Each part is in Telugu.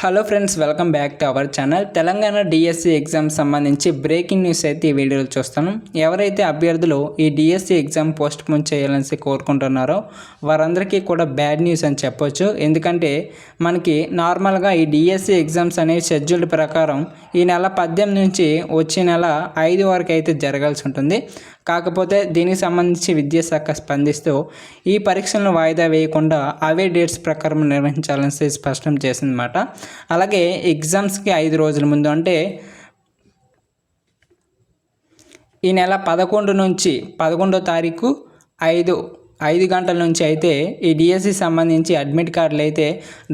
Hello friends, welcome back to our channel. Telangana DSC exam సంబంధించి బ్రేకింగ్ న్యూస్ అయితే ఈ వీడియోలో చూస్తాను. ఎవరైతే అభ్యర్థులు ఈ డిఎస్సి ఎగ్జామ్ పోస్ట్ పోన్ చేయాలని కోరుకుంటున్నారో వారందరికీ కూడా బ్యాడ్ న్యూస్ అని చెప్పొచ్చు. ఎందుకంటే మనకి నార్మల్గా ఈ డిఎస్సి ఎగ్జామ్స్ అనేవి షెడ్యూల్డ్ ప్రకారం ఈ నెల 18 నుంచి వచ్చే నెల 5 వరకు అయితే జరగాల్సి ఉంటుంది. కాకపోతే దీనికి సంబంధించి విద్యాశాఖ స్పందిస్తూ ఈ పరీక్షలను వాయిదా వేయకుండా అవే డేట్స్ ప్రకారం నిర్వహించాలని స్పష్టం చేసిందన్నమాట. అలాగే ఎగ్జామ్స్కి 5 రోజుల ముందు అంటే ఈ నెల 11 నుంచి 11వ తారీఖు 5 గంటల నుంచి అయితే ఈ డిఎస్సి సంబంధించి అడ్మిట్ కార్డులు అయితే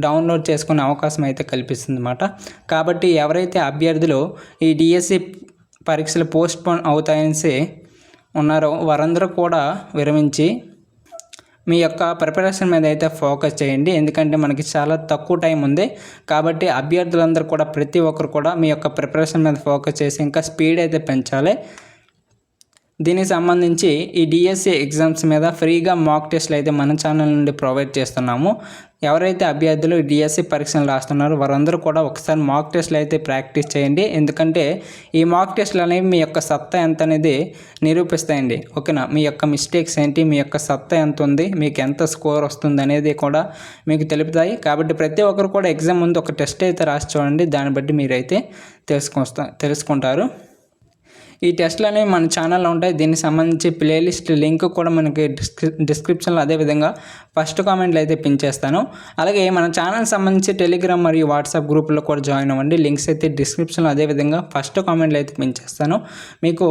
డౌన్లోడ్ చేసుకునే అవకాశం అయితే కల్పిస్తుంది అన్నమాట. కాబట్టి ఎవరైతే అభ్యర్థులు ఈ డిఎస్సి పరీక్షలు పోస్ట్ పోన్ అవుతాయని ఉన్నారో వారందరూ కూడా విరమించి మీ యొక్క ప్రిపరేషన్ మీద అయితే ఫోకస్ చేయండి. ఎందుకంటే మనకి చాలా తక్కువ టైం ఉంది. కాబట్టి అభ్యర్థులందరూ కూడా ప్రతి ఒక్కరు కూడా మీ యొక్క ప్రిపరేషన్ మీద ఫోకస్ చేసి ఇంకా స్పీడ్ అయితే పెంచాలి. దీనికి సంబంధించి ఈ డిఎస్సి ఎగ్జామ్స్ మీద ఫ్రీగా మాక్ టెస్ట్లు అయితే మన ఛానల్ నుండి ప్రొవైడ్ చేస్తున్నాము. ఎవరైతే అభ్యర్థులు డిఎస్సి పరీక్షలు రాస్తున్నారో వారందరూ కూడా ఒకసారి మాక్ టెస్ట్లు అయితే ప్రాక్టీస్ చేయండి. ఎందుకంటే ఈ మాక్ టెస్ట్లు అనేవి మీ యొక్క సత్తా ఎంత అనేది నిరూపిస్తాయండి. ఓకేనా, మీ యొక్క మిస్టేక్స్ ఏంటి, మీ యొక్క సత్తా ఎంత ఉంది, మీకు ఎంత స్కోర్ వస్తుంది అనేది కూడా మీకు తెలుపుతాయి. కాబట్టి ప్రతి ఒక్కరు కూడా ఎగ్జామ్ ముందు ఒక టెస్ట్ అయితే రాసి చూడండి. దాన్ని బట్టి మీరైతే తెలుసుకుంటారు. ఈ టెస్ట్లు అనేవి మన ఛానల్లో ఉంటాయి. దీనికి సంబంధించి ప్లేలిస్ట్ లింక్ కూడా మనకి డిస్క్రిప్షన్లో అదేవిధంగా ఫస్ట్ కామెంట్లో అయితే పిన్ చేస్తాను. అలాగే మన ఛానల్ సంబంధించి టెలిగ్రామ్ మరియు వాట్సాప్ గ్రూపుల్లో కూడా జాయిన్ అవ్వండి. లింక్స్ అయితే డిస్క్రిప్షన్లో అదేవిధంగా ఫస్ట్ కామెంట్లో అయితే పిన్ చేస్తాను. మీకు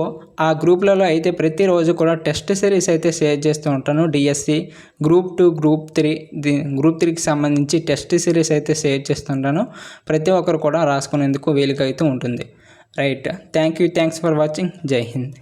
ఆ గ్రూప్లలో అయితే ప్రతిరోజు కూడా టెస్ట్ సిరీస్ అయితే షేర్ చేస్తూ ఉంటాను. డిఎస్సి గ్రూప్ 2 గ్రూప్ 3కి సంబంధించి టెస్ట్ సిరీస్ అయితే షేర్ చేస్తుంటాను. ప్రతి ఒక్కరు కూడా రాసుకునేందుకు వీలుగా అయితే ఉంటుంది. Right, thanks for watching. జై హింద్.